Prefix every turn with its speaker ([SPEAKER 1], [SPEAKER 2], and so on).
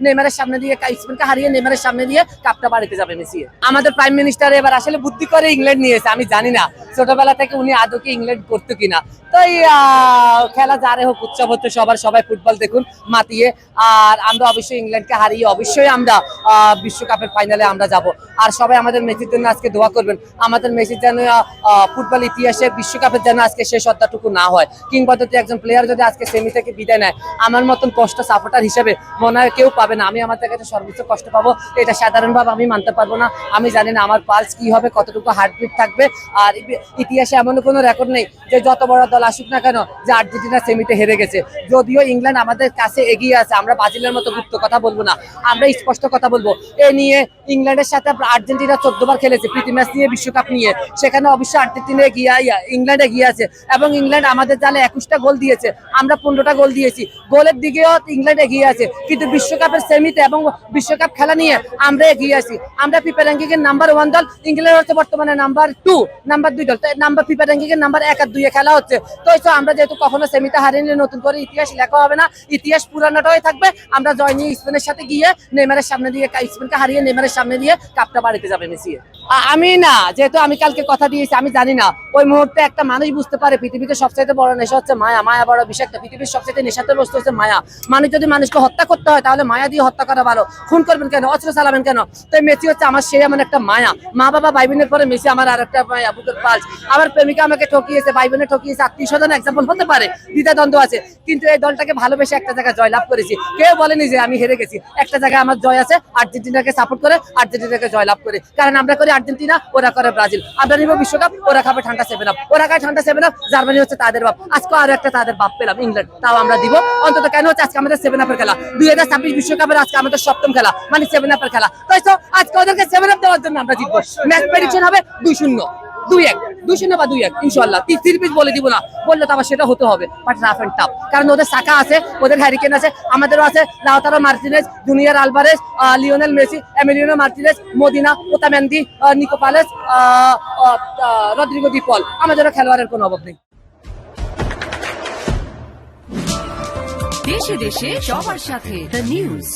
[SPEAKER 1] নেইমারের সামনে দিয়ে, স্পেনকে হারিয়ে নেইমারের সামনে দিয়ে কাপটা বাড়িতে যাবে মেসি। আমাদের প্রাইম মিনিস্টার এবার আসলে বুদ্ধি করে ইংল্যান্ড নিয়েছে, আমি জানি না ছোটবেলা থেকে উনি আদৌ কি ইংল্যান্ড করতো কিনা। তো এই খেলা যারে হোক উৎসব হচ্ছে সবাই ফুটবল দেখুন মাতিয়ে। আর আমরা অবশ্যই ইংল্যান্ডকে হারিয়ে অবশ্যই আমরা বিশ্বকাপের ফাইনালে আমরা যাব। আর সবাই আমাদের মেসির জন্য আজকে দোয়া করবেন, আমাদের মেসির যেন ফুটবল ইতিহাসে বিশ্বকাপের যেন আজকে শেষ অধ্যায়টুকু না হয়। কিংবদন্তি একজন প্লেয়ার যদি আজকে সেমি থেকে বিদায় নেয়, আমার মতন কষ্ট সাপোর্টার হিসেবে মনে হয় কেউ পাবে না। আমি আমার থেকে সর্বোচ্চ কষ্ট পাবো, এটা সাধারণভাবে আমি মানতে পারবো না। আমি জানি না আমার পালস কি হবে, কতটুকু হার্টবিট থাকবে। আর ইতিহাসে এমন কোনো রেকর্ড নেই যে যত বড় দল আসুক না কেন যে আর্জেন্টিনা সেমিতে হেরে গেছে। যদিও ইংল্যান্ড আমাদের কাছে এগিয়ে আছে, আমরা ব্রাজিলের মতো গুপ্ত কথা বলবো না, আমরা স্পষ্ট কথা বলবো। এ নিয়ে ইংল্যান্ডের সাথে আর্জেন্টিনা 14 বার খেলেছে প্রীতি ম্যাচ নিয়ে, বিশ্বকাপ নিয়ে। সেখানে অবশ্যই আর্জেন্টিনা ইংল্যান্ড এগিয়ে আছে এবং ইংল্যান্ড আমাদের জালে 21টা গোল দিয়েছে, আমরা 15টা গোল দিয়েছি। গোলের দিকেও ইংল্যান্ড এগিয়ে আছে, কিন্তু বিশ্বকাপের সেমিতে এবং বিশ্বকাপ খেলা নিয়ে আমরা এগিয়ে আছি। আমরা ফিফা র্যাঙ্কিং এর নাম্বার 1 দল, ইংল্যান্ড হচ্ছে বর্তমানে নাম্বার 2, নাম্বার 2 দল। নাম্বার ফিফা র্যাঙ্কিং এর নাম্বার 1 আর 2 এ খেলা হচ্ছে। তো আমরা যেহেতু কখনো সেমিতে হারিনি, নতুন করে ইতিহাস লেখা হবে না, ইতিহাস পুরানোটাই থাকবে। আমরা জয় নিয়ে স্পেনের সাথে গিয়ে নেইমারের সামনে দিয়ে, স্পেনকে হারিয়ে নেইমারের সামনে দিয়ে কাপটা বাড়িতে যাবে মেসি। আমি না, যেহেতু আমি কালকে কথা দিয়েছি, আমি জানি না ওই মুহূর্তে একটা মানুষ বুঝতে পারে পৃথিবীতে সবচাইতে বড় নেশা হচ্ছে মায়া। মায়া বড় বিষাক্ত, পৃথিবীর সবচাইতে নেশাতে বস্তু হচ্ছে মায়া। মানুষ যদি মানুষকে হত্যা করতে হয় তাহলে মায়া দিয়ে হত্যা করা ভালো। খুন করবেন কেন, অস্ত্র চালাবেন কেন? তো মেসি হচ্ছে আমার সেই এমন একটা মায়া। মা বাবা ভাই বোনের পরে মেসি আমার আর একটা মায়া, বুকের পালস। আমার প্রেমিকা আমাকে ঠকিয়েছে, ভাই বোনে ঠকিয়েছে, আত্মীয় স্বজন এক্সাম্পল হতে পারে, দ্বিধাদ্বন্দ্ব আছে। কিন্তু এই দলটাকে ভালোবেসে একটা জায়গায় জয়লাভ করেছি। কেউ বলেনি যে আমি হেরে গেছি, একটা জায়গায় আমার জয় আছে, আর্জেন্টিনাকে সাপোর্ট করে আর্জেন্টিনাকে জয়লাভ করে। কারণ আমরা করি আর্জেন্টিনা, ওরা করে ব্রাজিল। আমরা নিব বিশ্বকাপ, ওরা খাবে ঠান্ডা 7 আপ। ওরা খায় ঠান্ডা 7 আপ, জার্মানি হচ্ছে তাদের বাপ। আজকে আরো একটা তাদের বাপ পেলাম, ইংল্যান্ড, তাও আমরা দিব অন্তত। কেন হচ্ছে আজকে আমাদের 7 আপের খেলা, 2026 বিশ্বকাপের আজকে আমাদের 7ম খেলা, মানে 7 আপের খেলা। তাই তো আজকে ওদেরকে 7 আপ দেওয়ার জন্য আমরা জিতবো। ম্যাচ প্রেডিকশন হবে 2-0, 2-1, 2-0 বা 2-1 ইনশাআল্লাহ। 3 পিস বলে দিব না, বললে তো আবার সেটা হতে হবে, বাট রাফ এন্ড টাফ। কারণ ওদের সাকা আছে, ওদের হ্যারিকেন আছে, আমাদেরও আছে, Lautaro Martinez, junior Alvarez, Lionel Messi, Emiliano Martinez, Medina, Otamendi, Nico পালেস, রদ্রিগো দি পল। আমাদেরও খেলোয়াড়ের কোনো অভাব নেই।
[SPEAKER 2] দেশে দেশে সবার সাথে দ্য নিউজ।